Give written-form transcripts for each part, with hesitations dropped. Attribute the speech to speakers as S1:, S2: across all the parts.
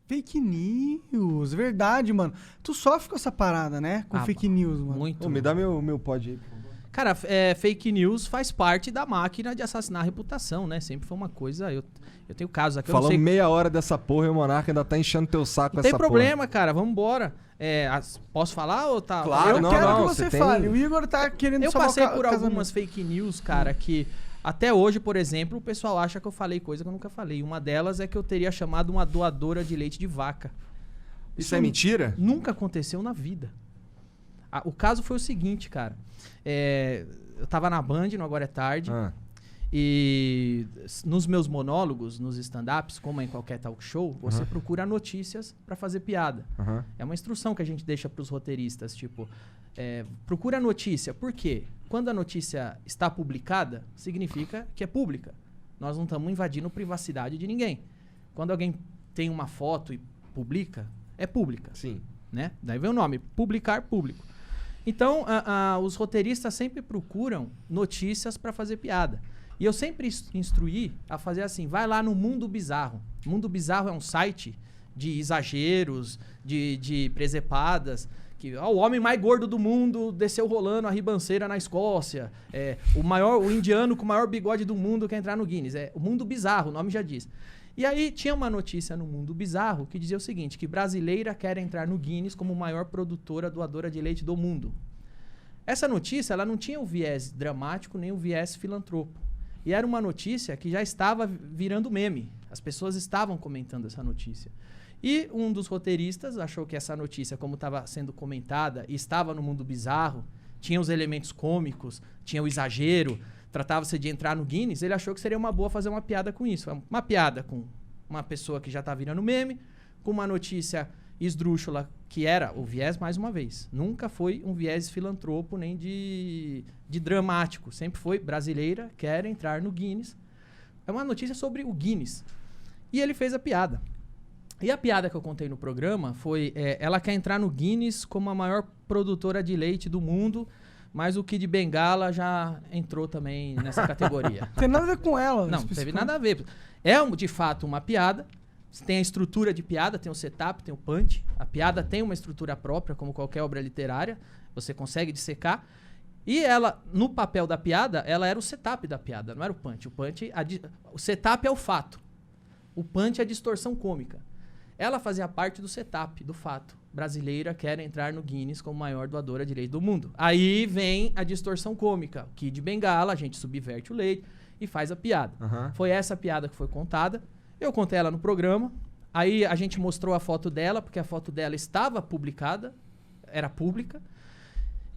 S1: Fake news, verdade, mano. Tu sofre com essa parada, né? Com fake news, mano.
S2: Muito.
S3: Me dá meu pod aí, por favor.
S2: Cara, fake news faz parte da máquina de assassinar a reputação, né? Sempre foi uma coisa... Eu tenho casos aqui, eu não
S3: Falando
S2: sei...
S3: meia hora dessa porra e o Monarca ainda tá enchendo teu saco
S2: Não
S3: com
S2: tem
S3: essa
S2: problema, cara. Vambora. Posso falar ou tá...
S3: Claro,
S1: Eu
S3: não,
S1: quero
S3: não,
S1: que você fale. O Igor tá querendo
S2: Eu
S1: salvar
S2: passei
S1: o
S2: por
S1: casamento.
S2: algumas fake news, cara, que até hoje, por exemplo, o pessoal acha que eu falei coisa que eu nunca falei. Uma delas é que eu teria chamado uma doadora de leite de vaca.
S3: Isso é mentira?
S2: Nunca aconteceu na vida. O caso foi o seguinte, cara. Eu tava na Band, no Agora é Tarde, e nos meus monólogos, nos stand-ups, como em qualquer talk show, você procura notícias pra fazer piada. É uma instrução que a gente deixa pros roteiristas, tipo... procura a notícia. Por quê? Quando a notícia está publicada, significa que é pública. Nós não estamos invadindo privacidade de ninguém. Quando alguém tem uma foto e publica, é pública.
S3: Sim.
S2: Né? Daí vem o nome, publicar público. Então, os roteiristas sempre procuram notícias para fazer piada. E eu sempre instruí a fazer assim, vai lá no Mundo Bizarro. Mundo Bizarro é um site de exageros, de presepadas, que o homem mais gordo do mundo desceu rolando a ribanceira na Escócia. O indiano com o maior bigode do mundo quer entrar no Guinness. É o Mundo Bizarro, o nome já diz. E aí tinha uma notícia no Mundo Bizarro que dizia o seguinte, que brasileira quer entrar no Guinness como maior produtora doadora de leite do mundo. Essa notícia, ela não tinha o viés dramático nem o viés filantropo. E era uma notícia que já estava virando meme. As pessoas estavam comentando essa notícia. E um dos roteiristas achou que essa notícia, como estava sendo comentada e estava no Mundo Bizarro, tinha os elementos cômicos, tinha o exagero, tratava-se de entrar no Guinness, ele achou que seria uma boa fazer uma piada com isso. Uma piada com uma pessoa que já está virando meme, com uma notícia esdrúxula, que era o viés, mais uma vez. Nunca foi um viés filantropo nem de dramático. Sempre foi brasileira, quer entrar no Guinness. É uma notícia sobre o Guinness. E ele fez a piada. E a piada que eu contei no programa foi, ela quer entrar no Guinness como a maior produtora de leite do mundo, mas o Kid Bengala já entrou também nessa categoria.
S1: Não tem nada a ver com ela.
S2: Não teve nada a ver. É, de fato, uma piada. Tem a estrutura de piada, tem o setup, tem o punch. A piada tem uma estrutura própria, como qualquer obra literária. Você consegue dissecar. E ela, no papel da piada, ela era o setup da piada, não era o punch. O setup é o fato. O punch é a distorção cômica. Ela fazia parte do setup, do fato. Brasileira quer entrar no Guinness como maior doadora de leite do mundo. Aí vem a distorção cômica. O Kid Bengala, a gente subverte o leite e faz a piada. Foi essa piada que foi contada. Eu contei ela no programa. Aí a gente mostrou a foto dela, porque a foto dela estava publicada, era pública.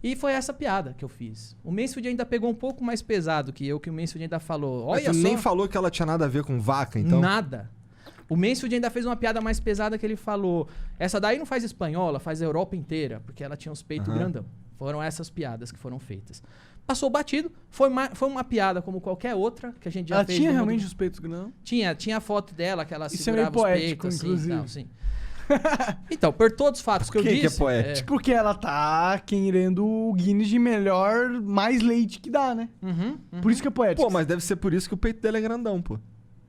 S2: E foi essa piada que eu fiz. O Mansfield ainda pegou um pouco mais pesado que eu, que o Mansfield ainda falou...
S3: Mas tu nem falou que ela tinha nada a ver com vaca, então?
S2: Nada. O Mansfield ainda fez uma piada mais pesada que ele falou, essa daí não faz espanhola, faz a Europa inteira, porque ela tinha uns peitos grandão. Foram essas piadas que foram feitas. Passou batido, foi uma piada como qualquer outra que a gente já
S1: ela
S2: fez.
S1: Ela tinha realmente os peitos grandes?
S2: Tinha a foto dela, que ela
S1: isso
S2: segurava
S1: é meio poético,
S2: os peitos,
S1: inclusive.
S2: assim. Então, por todos os fatos que eu disse...
S3: que é poético?
S1: Porque ela tá querendo o Guinness de melhor, mais leite que dá, né? Por isso que é poético.
S3: Pô, mas deve ser por isso que o peito dela é grandão, pô.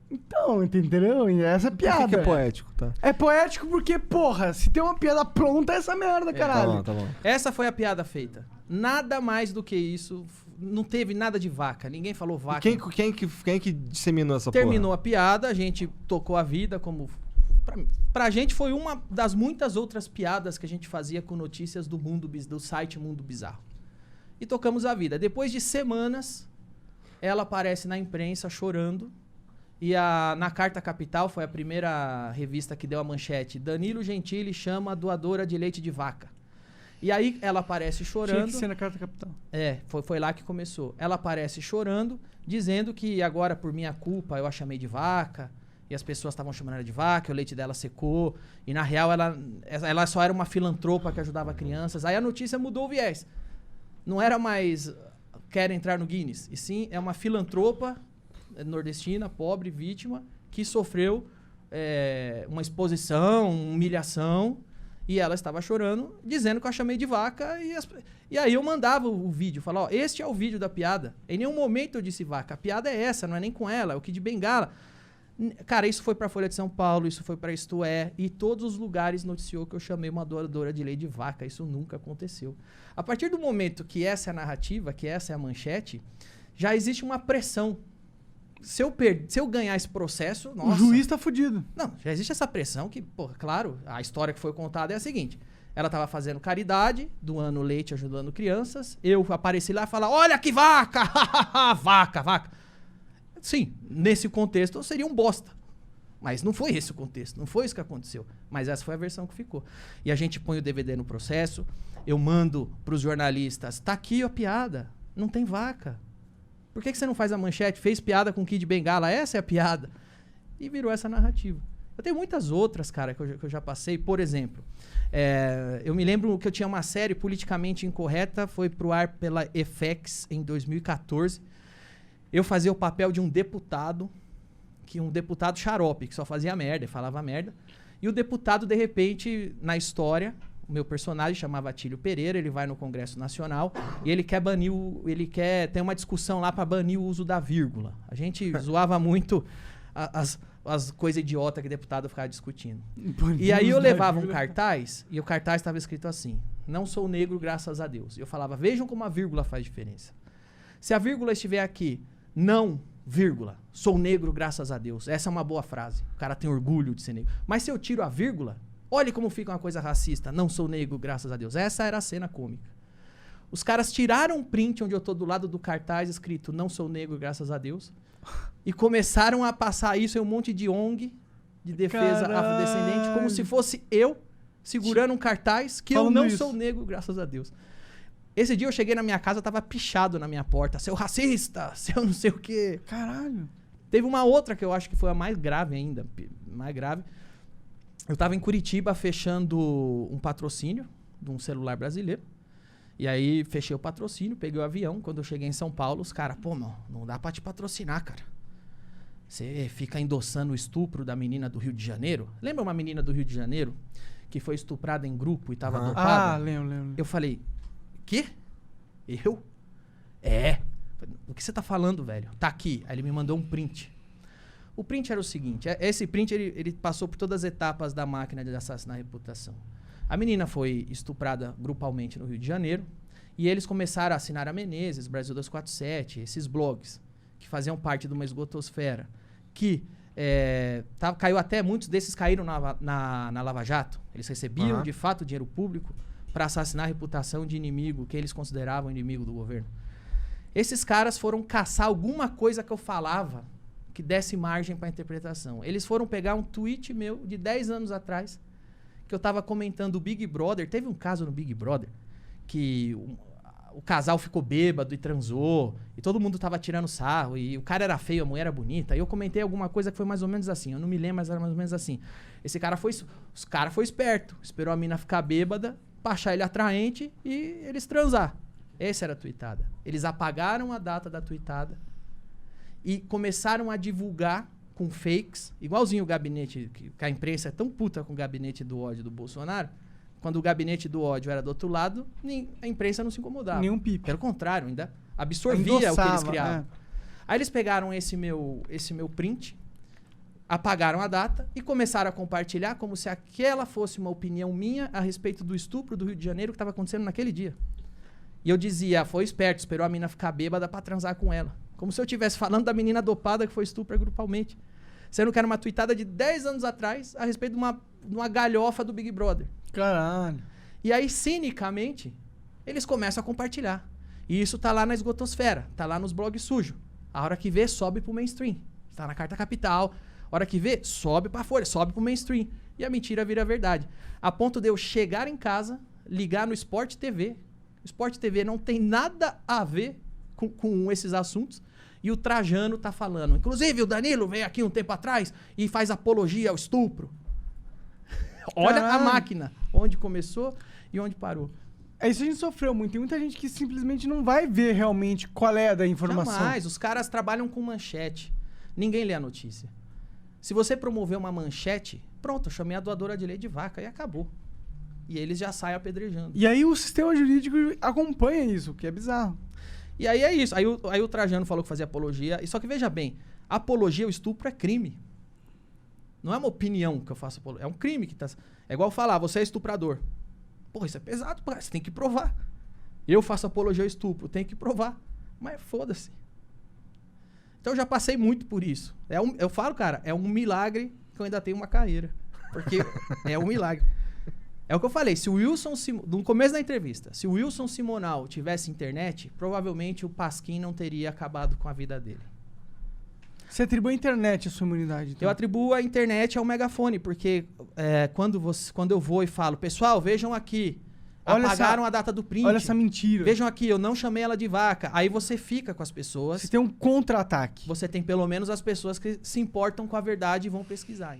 S1: Então, entendeu? Essa é a piada.
S3: Por que é poético, tá?
S1: É poético porque, porra, se tem uma piada pronta, é essa merda, caralho.
S3: Tá bom.
S2: Essa foi a piada feita. Nada mais do que isso. Não teve nada de vaca. Ninguém falou vaca.
S3: Quem que disseminou essa
S2: Terminou a piada, a gente tocou a vida como... Pra gente foi uma das muitas outras piadas que a gente fazia com notícias do site Mundo Bizarro. E tocamos a vida. Depois de semanas, ela aparece na imprensa chorando. E na Carta Capital, foi a primeira revista que deu a manchete, Danilo Gentili chama a doadora de leite de vaca. E aí ela aparece chorando...
S1: Tinha que ser na Carta Capital.
S2: Foi lá que começou. Ela aparece chorando, dizendo que agora, por minha culpa, eu a chamei de vaca, e as pessoas estavam chamando ela de vaca, o leite dela secou, e na real ela só era uma filantropa que ajudava crianças. Aí a notícia mudou o viés. Não era mais quer entrar no Guinness, e sim é uma filantropa nordestina, pobre, vítima, que sofreu uma exposição, humilhação, e ela estava chorando, dizendo que eu a chamei de vaca, e aí eu mandava o vídeo, falava, ó, este é o vídeo da piada. Em nenhum momento eu disse vaca, a piada é essa, não é nem com ela, é o Kid Bengala. Cara, isso foi pra Folha de São Paulo, isso foi pra Isto É, e todos os lugares noticiou que eu chamei uma doadora de leite de vaca. Isso nunca aconteceu. A partir do momento que essa é a narrativa, que essa é a manchete, já existe uma pressão. Se eu ganhar esse processo, nossa...
S1: O juiz tá fudido.
S2: Não, já existe essa pressão que, pô, claro, a história que foi contada é a seguinte. Ela tava fazendo caridade, doando leite, ajudando crianças. Eu apareci lá e falei, olha que vaca! Vaca. Sim, nesse contexto eu seria um bosta. Mas não foi esse o contexto, não foi isso que aconteceu. Mas essa foi a versão que ficou. E a gente põe o DVD no processo, eu mando pros jornalistas, tá aqui a piada, não tem vaca. Por que você não faz a manchete? Fez piada com o Kid Bengala, essa é a piada. E virou essa narrativa. Eu tenho muitas outras, cara, que eu já passei. Por exemplo, eu me lembro que eu tinha uma série politicamente incorreta, foi pro ar pela FX em 2014. Eu fazia o papel de um deputado xarope, que só fazia merda e falava merda. E o deputado, de repente, na história, o meu personagem chamava Atílio Pereira, ele vai no Congresso Nacional e ele quer banir tem uma discussão lá para banir o uso da vírgula. A gente zoava muito as coisas idiotas que o deputado ficava discutindo. E aí eu levava um cartaz e o cartaz estava escrito assim: não sou negro, graças a Deus. E eu falava, vejam como a vírgula faz diferença. Se a vírgula estiver aqui, não, vírgula, sou negro, graças a Deus. Essa é uma boa frase. O cara tem orgulho de ser negro. Mas se eu tiro a vírgula, olhe como fica uma coisa racista. Não sou negro, graças a Deus. Essa era a cena cômica. Os caras tiraram um print onde eu tô do lado do cartaz escrito não sou negro, graças a Deus. E começaram a passar isso em um monte de ONG, de defesa afrodescendente, como se fosse eu segurando um cartaz que eu não sou negro, graças a Deus. Esse dia eu cheguei na minha casa, tava pichado na minha porta. Seu racista, seu não sei o quê.
S1: Caralho.
S2: Teve uma outra que eu acho que foi a mais grave ainda. Mais grave. Eu tava em Curitiba fechando um patrocínio de um celular brasileiro. E aí fechei o patrocínio, peguei o avião. Quando eu cheguei em São Paulo, os caras, pô, mano, não dá pra te patrocinar, cara. Você fica endossando o estupro da menina do Rio de Janeiro. Lembra uma menina do Rio de Janeiro que foi estuprada em grupo e tava dopada?
S1: Ah, lembro.
S2: Eu falei, quê? Eu? É. O que você tá falando, velho? Tá aqui. Aí ele me mandou um print. O print era o seguinte. Esse print, ele passou por todas as etapas da máquina de assassinar a reputação. A menina foi estuprada grupalmente no Rio de Janeiro. E eles começaram a assinar a Menezes, Brasil 247, esses blogs que faziam parte de uma esgotosfera. Que caiu até, muitos desses caíram na Lava Jato. Eles recebiam, de fato, dinheiro público para assassinar a reputação de inimigo que eles consideravam inimigo do governo. Esses caras foram caçar alguma coisa que eu falava que desse margem para interpretação. Eles foram pegar um tweet meu de 10 anos atrás, que eu tava comentando o Big Brother. Teve um caso no Big Brother que o casal ficou bêbado e transou, e todo mundo tava tirando sarro, e o cara era feio, a mulher era bonita. E eu comentei alguma coisa que foi mais ou menos assim, eu não me lembro, mas era mais ou menos assim. Os cara foi esperto, esperou a mina ficar bêbada, pra achar ele atraente e eles transar. Essa era a tweetada. Eles apagaram a data da tweetada e começaram a divulgar com fakes, igualzinho o gabinete, que a imprensa é tão puta com o gabinete do ódio do Bolsonaro. Quando o gabinete do ódio era do outro lado, a imprensa não se incomodava.
S1: Nenhum pipi.
S2: Pelo contrário, ainda absorvia o que eles criavam.
S1: É.
S2: Aí eles pegaram esse meu print, apagaram a data e começaram a compartilhar como se aquela fosse uma opinião minha a respeito do estupro do Rio de Janeiro que estava acontecendo naquele dia. E eu dizia, foi esperto, esperou a menina ficar bêbada pra transar com ela. Como se eu estivesse falando da menina dopada que foi estupra grupalmente. Sendo que era uma tweetada de 10 anos atrás a respeito de uma galhofa do Big Brother.
S1: Caralho.
S2: E aí, cinicamente, eles começam a compartilhar. E isso tá lá na esgotosfera, tá lá nos blogs sujos. A hora que vê, sobe pro mainstream. Tá na Carta Capital. A hora que vê, sobe pra Folha, sobe pro mainstream. E a mentira vira verdade. A ponto de eu chegar em casa, ligar no Sport TV. O Sport TV não tem nada a ver com esses assuntos. E o Trajano tá falando. Inclusive, o Danilo veio aqui um tempo atrás e faz apologia ao estupro. Olha a máquina. Onde começou e onde parou.
S1: Isso a gente sofreu muito. Tem muita gente que simplesmente não vai ver realmente qual é da informação.
S2: Jamais. Os caras trabalham com manchete. Ninguém lê a notícia. Se você promover uma manchete, pronto, eu chamei a doadora de leite de vaca e acabou. E eles já saem apedrejando.
S1: E aí o sistema jurídico acompanha isso, o que é bizarro.
S2: E aí é isso. Aí o Trajano falou que fazia apologia. E só que veja bem, apologia ao estupro é crime. Não é uma opinião que eu faço apologia. É um crime que tá... É igual falar, você é estuprador. Pô, isso é pesado, pô. Você tem que provar. Eu faço apologia ao estupro, tenho que provar. Mas foda-se. Então eu já passei muito por isso. Eu falo, cara, é um milagre que eu ainda tenho uma carreira. Porque é um milagre. É o que eu falei, se o Wilson, no começo da entrevista, se o Wilson Simonal tivesse internet, provavelmente o Pasquim não teria acabado com a vida dele.
S1: Você atribui a internet a sua imunidade? Então.
S2: Eu atribuo a internet ao megafone, porque quando eu vou e falo, pessoal, vejam aqui, apagaram a data do print.
S1: Olha essa mentira.
S2: Vejam aqui, eu não chamei ela de vaca. Aí você fica com as pessoas.
S1: Você tem um contra-ataque.
S2: Você tem pelo menos as pessoas que se importam com a verdade e vão pesquisar.